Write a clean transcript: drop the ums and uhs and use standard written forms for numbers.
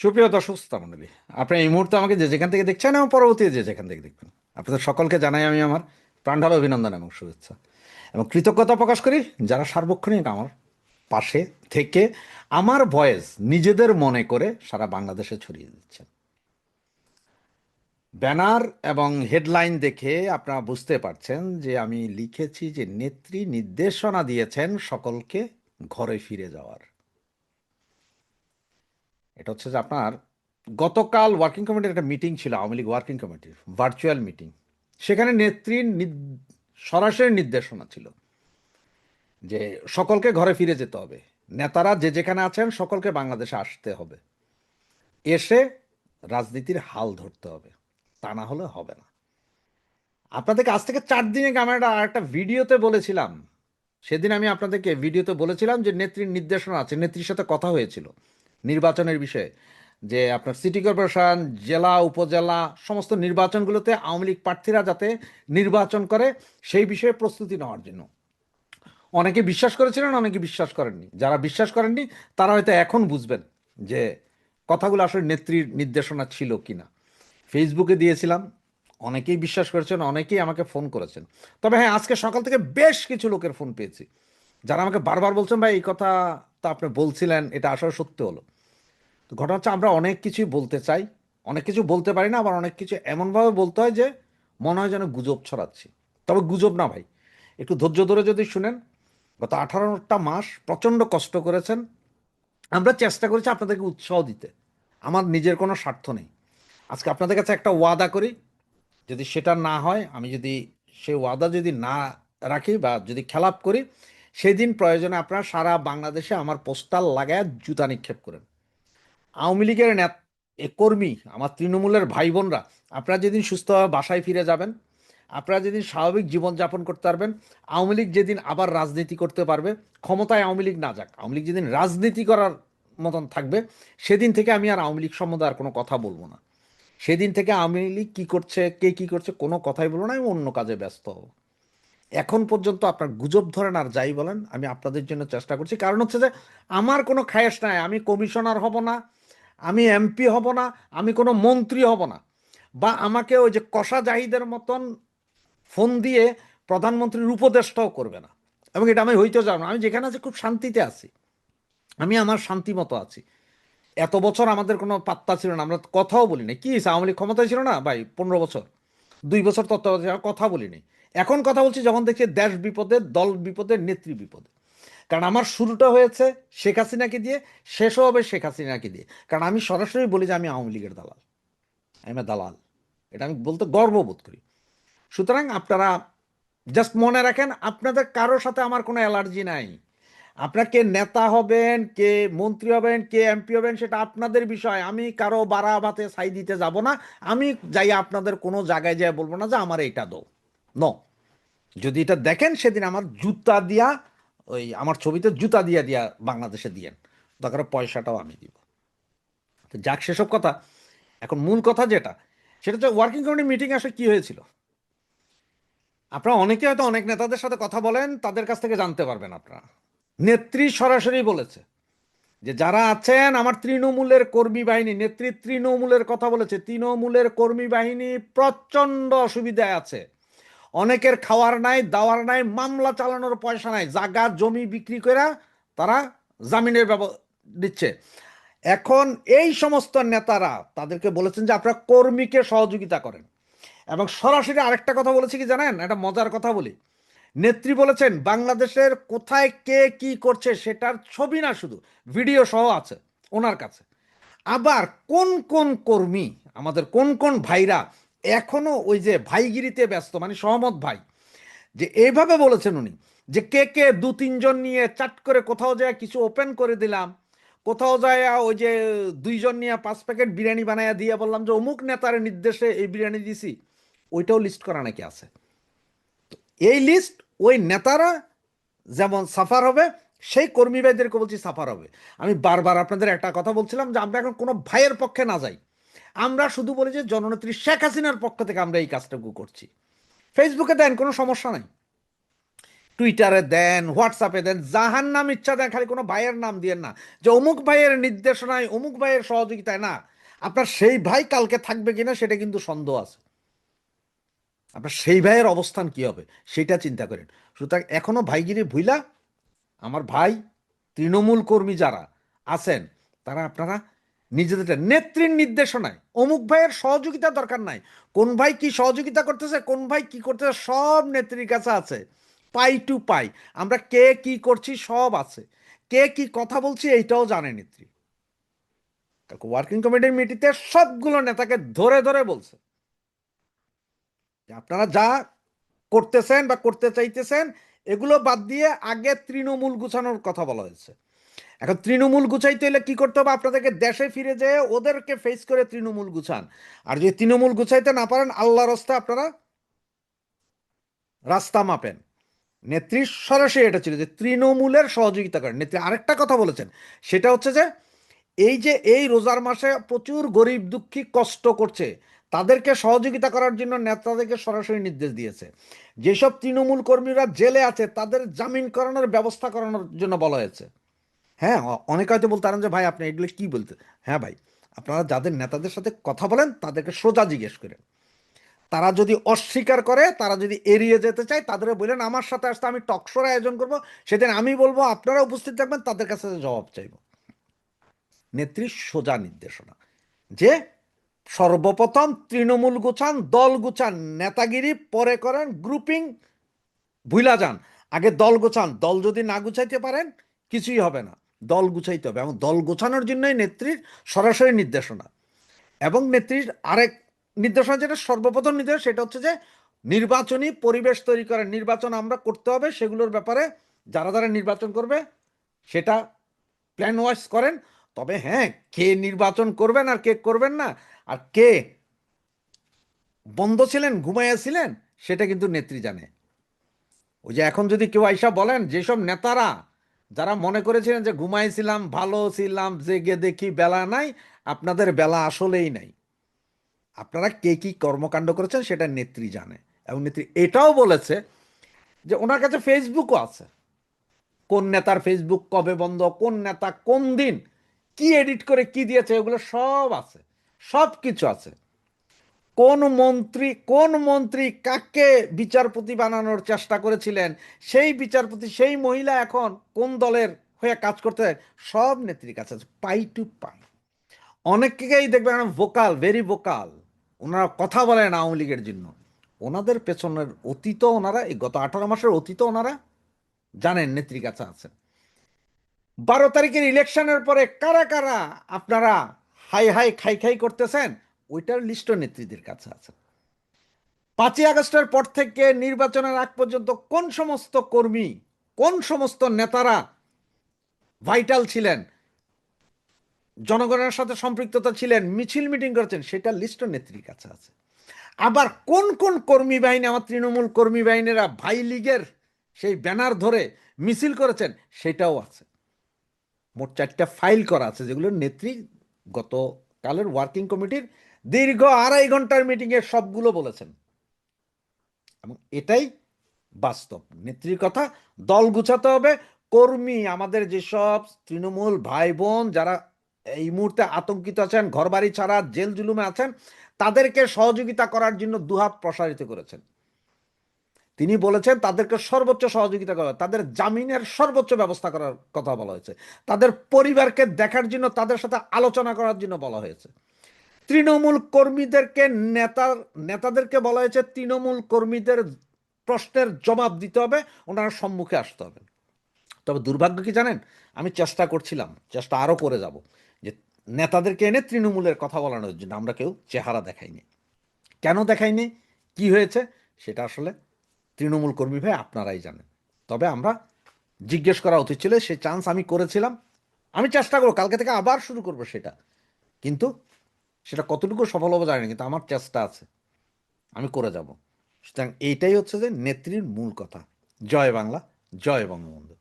সুপ্রিয় দর্শক শ্রোতা মণ্ডলী, আপনি এই মুহূর্তে আমাকে যে যেখান থেকে দেখছেন এবং পরবর্তীতে যে যেখান থেকে দেখবেন, আপনাদের সকলকে জানাই আমি আমার প্রাণঢালা অভিনন্দন এবং শুভেচ্ছা এবং কৃতজ্ঞতা প্রকাশ করি যারা সার্বক্ষণিক আমার পাশে থেকে আমার ভয়েস নিজেদের মনে করে সারা বাংলাদেশে ছড়িয়ে দিচ্ছেন। ব্যানার এবং হেডলাইন দেখে আপনারা বুঝতে পারছেন যে আমি লিখেছি যে নেত্রী নির্দেশনা দিয়েছেন সকলকে ঘরে ফিরে যাওয়ার। এটা হচ্ছে যে আপনার গতকাল ওয়ার্কিং কমিটির একটা মিটিং ছিল, আওয়ামী লীগ ওয়ার্কিং কমিটির ভার্চুয়াল মিটিং। সেখানে নেত্রীর সরাসরি নির্দেশনা ছিল যে সকলকে ঘরে ফিরে যেতে হবে, নেতারা যে যেখানে আছেন সকলকে বাংলাদেশে আসতে হবে, এসে রাজনীতির হাল ধরতে হবে, তা না হলে হবে না। আপনাদেরকে আজ থেকে 4 দিন আগে আমরা একটা ভিডিওতে বলেছিলাম, সেদিন আমি আপনাদেরকে ভিডিওতে বলেছিলাম যে নেত্রীর নির্দেশনা আছে, নেত্রীর সাথে কথা হয়েছিল নির্বাচনের বিষয়ে, যে আপনার সিটি কর্পোরেশন, জেলা, উপজেলা সমস্ত নির্বাচনগুলোতে আওয়ামী লীগ প্রার্থীরা যাতে নির্বাচন করে সেই বিষয়ে প্রস্তুতি নেওয়ার জন্য। অনেকে বিশ্বাস করেছিলেন, অনেকে বিশ্বাস করেননি। যারা বিশ্বাস করেননি তারা হয়তো এখন বুঝবেন যে কথাগুলো আসলে নেত্রীর নির্দেশনা ছিল কিনা। ফেসবুকে দিয়েছিলাম, অনেকেই বিশ্বাস করেছেন, অনেকেই আমাকে ফোন করেছেন। তবে হ্যাঁ, আজকে সকাল থেকে বেশ কিছু লোকের ফোন পেয়েছি যারা আমাকে বারবার বলছেন, ভাই এই কথা তো আপনি বলছিলেন, এটা আসলে সত্য হলো। তো ঘটনা হচ্ছে আমরা অনেক কিছুই বলতে চাই, অনেক কিছু বলতে পারি না, আবার অনেক কিছু এমনভাবে বলতে হয় যে মনে হয় যেন গুজব ছড়াচ্ছি। তবে গুজব না ভাই, একটু ধৈর্য ধরে যদি শুনেন। গত 18টা মাস প্রচণ্ড কষ্ট করেছেন, আমরা চেষ্টা করেছি আপনাদেরকে উৎসাহ দিতে। আমার নিজের কোনো স্বার্থ নেই। আজকে আপনাদের কাছে একটা ওয়াদা করি, যদি সেটা না হয়, আমি যদি সেই ওয়াদা যদি না রাখি বা যদি খেলাপ করি, সেদিন প্রয়োজনে আপনারা সারা বাংলাদেশে আমার পোস্টার লাগায় জুতা নিক্ষেপ করেন। আওয়ামী লীগের কর্মী, আমার তৃণমূলের ভাই বোনরা, আপনারা যেদিন সুস্থভাবে বাসায় ফিরে যাবেন, আপনারা যেদিন স্বাভাবিক জীবনযাপন করতে পারবেন, আওয়ামী লীগ যেদিন আবার রাজনীতি করতে পারবে, ক্ষমতায় আওয়ামী লীগ না যাক, আওয়ামী লীগ যেদিন রাজনীতি করার মতন থাকবে, সেদিন থেকে আমি আর আওয়ামী লীগ সম্বন্ধে আর কোনো কথা বলবো না। সেদিন থেকে আওয়ামী লীগ কী করছে, কে কী করছে, কোনো কথাই বলবো না, আমি অন্য কাজে ব্যস্ত হব। এখন পর্যন্ত আপনার গুজব ধরেন আর যাই বলেন, আমি আপনাদের জন্য চেষ্টা করছি। কারণ হচ্ছে যে আমার কোনো খায়েশ নাই, আমি কমিশনার হব না, আমি এমপি হব না, আমি কোনো মন্ত্রী হব না, বা আমাকে ওই যে কষা জাহিদের মতন ফোন দিয়ে প্রধানমন্ত্রীর উপদেষ্টাও করবে না। এবং এটা আমি হইতেও যাব না। আমি যেখানে আছি খুব শান্তিতে আছি, আমি আমার শান্তি মতো আছি। এত বছর আমাদের কোনো পাত্তা ছিল না, আমরা কথাও বলি না। কি হয়েছে, আওয়ামী লীগ ক্ষমতায় ছিল না ভাই 15 বছর, 2 বছর তত্ত্বাবধায়ক, কথা বলিনি। এখন কথা বলছি যখন দেখছি দেশ বিপদে, দল বিপদে, নেত্রী বিপদে। কারণ আমার শুরুটা হয়েছে শেখ হাসিনাকে দিয়ে, শেষও হবে শেখ হাসিনাকে দিয়ে। কারণ আমি সরাসরি বলি যে আমি আওয়ামী লীগের দালাল, আমি দালাল। এটা আমি বলতে গর্ববোধ করি। সুতরাং আপনারা জাস্ট মনে রাখেন, আপনাদের কারোর সাথে আমার কোনো অ্যালার্জি নাই। আপনার কে নেতা হবেন, কে মন্ত্রী হবেন, কে এমপি হবেন, সেটা আপনাদের বিষয়। আমি কারো বাড়া ভাতে ছাই দিতে যাব না। আমি যাই আপনাদের কোনো জায়গায় যাই বলবো না যে আমার এইটা দাও। নো, যদি এটা দেখেন সেদিন আমার জুতা দিয়া, ওই আমার ছবিতে জুতা দিয়া দিয়া বাংলাদেশে দিয়েন, দরকার পয়সাটাও আমি দিব। তো যাক, সেসব কথা। এখন মূল কথা যেটা, সেটা হচ্ছে ওয়ার্কিং কমিটি মিটিং আসলে কি হয়েছিল। আপনারা অনেকে হয়তো অনেক নেতাদের সাথে কথা বলেন, তাদের কাছ থেকে জানতে পারবেন আপনারা। নেত্রী সরাসরি বলেছে যে যারা আছেন আমার তৃণমূলের কর্মী বাহিনী, নেত্রী তৃণমূলের কথা বলেছে, তৃণমূলের কর্মী বাহিনী প্রচণ্ড অসুবিধায় আছে। অনেকের খাওয়ার নাই, দাওয়ার নাই, মামলা চালানোর পয়সা নাই, জায়গা জমি বিক্রি করে তারা জামিনের দিচ্ছে। এখন এই সমস্ত নেতারা তাদেরকে বলেছেন যে আপনারা কর্মীকে সহযোগিতা করেন। এবং সরাসরি আরেকটা কথা বলেছে কি জানেন, একটা মজার কথা বলি। নেত্রী বলেছেন বাংলাদেশের কোথায় কে কি করছে সেটার ছবি না, শুধু ভিডিও সহ আছে ওনার কাছে। আবার কোন কোন কর্মী, আমাদের কোন কোন ভাইরা এখনো ওই যে ভাইগিরিতে ব্যস্ত, মানে সহমত ভাই, যে এইভাবে বলেছেন উনি, যে কে কে 2-3 জন নিয়ে চাট করে কোথাও যায় কিছু ওপেন করে দিলাম, কোথাও যায় ওই যে 2 জন নিয়ে 5 প্যাকেট বিরিয়ানি বানাইয়া দিয়ে বললাম যে অমুক নেতার নির্দেশে এই বিরিয়ানি দিছি, ওইটাও লিস্ট করা নাকি আছে। এই লিস্ট ওই নেতারা যেমন সাফার হবে, সেই কর্মী ভাইদেরকে বলছি সাফার হবে। আমি বারবার আপনাদের একটা কথা বলছিলাম যে আমরা এখন কোনো ভাইয়ের পক্ষে না যাই, আমরা শুধু বলি যে জননেত্রী শেখ হাসিনার পক্ষ থেকে আমরা এই কাজটুকু করছি। ফেসবুকে দেন, কোনো সমস্যা নাই। টুইটারে দেন, হোয়াটসঅ্যাপে দেন, যাহার নাম ইচ্ছা দেন, খালি কোনো ভাইয়ের নাম দিয়েন না যে অমুক ভাইয়ের নির্দেশনায় অমুক ভাইয়ের সহযোগিতায়। না, আপনার সেই ভাই কালকে থাকবে কিনা সেটা কিন্তু সন্দেহ আছে। আপনার সেই ভাইয়ের অবস্থান কি হবে সেটা চিন্তা করেন। সুতরাং এখনো ভাইগিরি ভুইলা আমার ভাই তৃণমূল কর্মী যারা আছেন তারা আপনারা নিজেদের নেত্রীর নির্দেশনায়, অমুক ভাইয়ের সহযোগিতা দরকার নাই, কোন ভাই কি সহযোগিতা করতেছে, কোন ভাই কি করতেছে, সব নেত্রীর কাছে আছে, পাই টু পাই। আমরা কে কি করছি সব আছে, কে কি কথা বলছি এইটাও জানে নেত্রী। ওয়ার্কিং কমিটির মিটিংতে সবগুলো নেতাকে ধরে ধরে বলছে যে আপনারা যা করতেছেন বা করতে চাইতেছেন এগুলো বাদ দিয়ে আগে তৃণমূল গুছানোর কথা বলা হয়েছে। এখন তৃণমূল গুছাইতে হলে কি করতে হবে, আপনাদেরকে দেশে ফিরে যেয়ে ওদেরকে ফেস করে তৃণমূল গুছান। আর যদি তৃণমূল গুছাইতে না পারেন, আল্লাহর রাস্তা আপনারা রাস্তা মাপেন। নেত্রী সরাসরি এটা ছিল যে তৃণমূলের সহযোগিতা করেন। নেত্রী আরেকটা কথা বলেছেন, সেটা হচ্ছে যে এই রোজার মাসে প্রচুর গরিব দুঃখী কষ্ট করছে, তাদেরকে সহযোগিতা করার জন্য নেতাদেরকে সরাসরি নির্দেশ দিয়েছে। যেসব তৃণমূল কর্মীরা জেলে আছে তাদের জামিন করানোর ব্যবস্থা করানোর জন্য বলা হয়েছে। হ্যাঁ, অনেকে হয়তো বলতে পারেন যে ভাই আপনি এগুলো কি বলতে। হ্যাঁ ভাই, আপনারা যাদের নেতাদের সাথে কথা বলেন তাদেরকে সোজা জিজ্ঞেস করেন। তারা যদি অস্বীকার করে, তারা যদি এড়িয়ে যেতে চায়, তাদের বললেন আমার সাথে আসতে আমি টকশোর আয়োজন করব, সেদিন আমি বলবো আপনারা উপস্থিত থাকবেন, তাদের কাছে জবাব চাইব। নেত্রীর সোজা নির্দেশনা যে সর্বপ্রথম তৃণমূল গুছান, দল গুছান, নেতাগিরি পরে করেন, গ্রুপিং ভুলা যান, আগে দল গোছান। দল যদি না গুছাইতে পারেন কিছুই হবে না, দল গুছাইতে হবে। এবং দল গোছানোর জন্যই নেত্রীর সরাসরি নির্দেশনা। এবং নেত্রীর আরেক নির্দেশনা, যেটা সর্বপ্রথম নির্দেশ, সেটা হচ্ছে যে নির্বাচনী পরিবেশ তৈরি করেন। নির্বাচন আমরা করতে হবে, সেগুলোর ব্যাপারে যারা যারা নির্বাচন করবে সেটা প্ল্যান ওয়াইজ করেন। তবে হ্যাঁ, কে নির্বাচন করবেন আর কে করবেন না, আর কে বন্ধ ছিলেন ঘুমাইয়াছিলেন সেটা কিন্তু নেত্রী জানে। ওই যে এখন যদি কেউ আইসা বলেন, যেসব নেতারা যারা মনে করেছিলেন যে ঘুমাইছিলাম, ভালো ছিলাম, জেগে দেখি বেলা নাই, আপনাদের বেলা আসলেই নাই। আপনারা কে কি কর্মকাণ্ড করেছেন সেটা নেত্রী জানে। এবং নেত্রী এটাও বলেছে যে ওনার কাছে ফেসবুকও আছে, কোন নেতার ফেসবুক কবে বন্ধ, কোন নেতা কোন দিন কি এডিট করে কি দিয়েছে, এগুলো সব আছে, সব কিছু আছে। কোন মন্ত্রী কাকে বিচারপতি বানানোর চেষ্টা করেছিলেন, সেই বিচারপতি সেই মহিলা এখন কোন দলের হয়ে কাজ করতে, সব নেত্রীর কাছে আছে, পাই টু পাই। অনেককেই দেখবেন ভোকাল, ভেরি ভোকাল, ওনারা কথা বলেন আওয়ামী লীগের জন্য। ওনাদের পেছনের অতীত ওনারা, এই গত 18 মাসের অতীত ওনারা জানেন, নেত্রীর কাছে আছেন। 12 তারিখের ইলেকশনের পরে কারা কারা আপনারা হাই হাই খাই খাই করতেছেন, ওইটার লিস্টও নেত্রীদের কাছে আছে। 5ই আগস্টের পর থেকে নির্বাচনের আগ পর্যন্ত কোন সমস্ত কর্মী, কোন সমস্ত নেতারা ভাইটাল ছিলেন, জনগণের সাথে সম্পৃক্ততা ছিলেন, মিছিল মিটিং করেছেন, সেটা লিস্টও নেত্রীর কাছে আছে। আবার কোন কোন কর্মী বাহিনী, আমার তৃণমূল কর্মী বাহিনীরা ভাই লীগের সেই ব্যানার ধরে মিছিল করেছেন, সেটাও আছে। মোট 4টা ফাইল করা আছে, যেগুলো নেত্রী গতকালের ওয়ার্কিং কমিটির দীর্ঘ 2.5 ঘন্টার মিটিংয়ে সবগুলো বলেছেন। এবং এটাই বাস্তব নেত্রীর কথা। দল গুছাতে হবে, কর্মী আমাদের যেসব তৃণমূল ভাই বোন যারা এই মুহূর্তে আতঙ্কিত আছেন, ঘরবাড়ি ছাড়া জেল জুলুমে আছেন, তাদেরকে সহযোগিতা করার জন্য দুহাত প্রসারিত করেছেন। তিনি বলেছেন তাদেরকে সর্বোচ্চ সহযোগিতা করা, তাদের জামিনের সর্বোচ্চ ব্যবস্থা করার কথা বলা হয়েছে, তাদের পরিবারকে দেখার জন্য, তাদের সাথে আলোচনা করার জন্য বলা হয়েছে। তৃণমূল কর্মীদেরকে নেতাদেরকে বলা হয়েছে তৃণমূল কর্মীদের প্রশ্নের জবাব দিতে হবে, ওনারা সম্মুখে আসতে হবে। তবে দুর্ভাগ্য কি জানেন, আমি চেষ্টা করছিলাম, চেষ্টা আরও করে যাব, যে নেতাদেরকে এনে তৃণমূলের কথা বলানোর জন্য আমরা কেউ চেহারা দেখাইনি। কেন দেখাইনি, কি হয়েছে, সেটা আসলে তৃণমূল কর্মী ভাই আপনারাই জানেন। তবে আমরা জিজ্ঞেস করা উচিত ছিল, সে চান্স আমি করেছিলাম। আমি চেষ্টা করবো, কালকে থেকে আবার শুরু করবো সেটা, কিন্তু সেটা কতটুকু সফল হবে জানি না, কিন্তু আমার চেষ্টা আছে, আমি করে যাব। সুতরাং এইটাই হচ্ছে যে নেত্রীর মূল কথা। জয় বাংলা, জয় বঙ্গবন্ধু।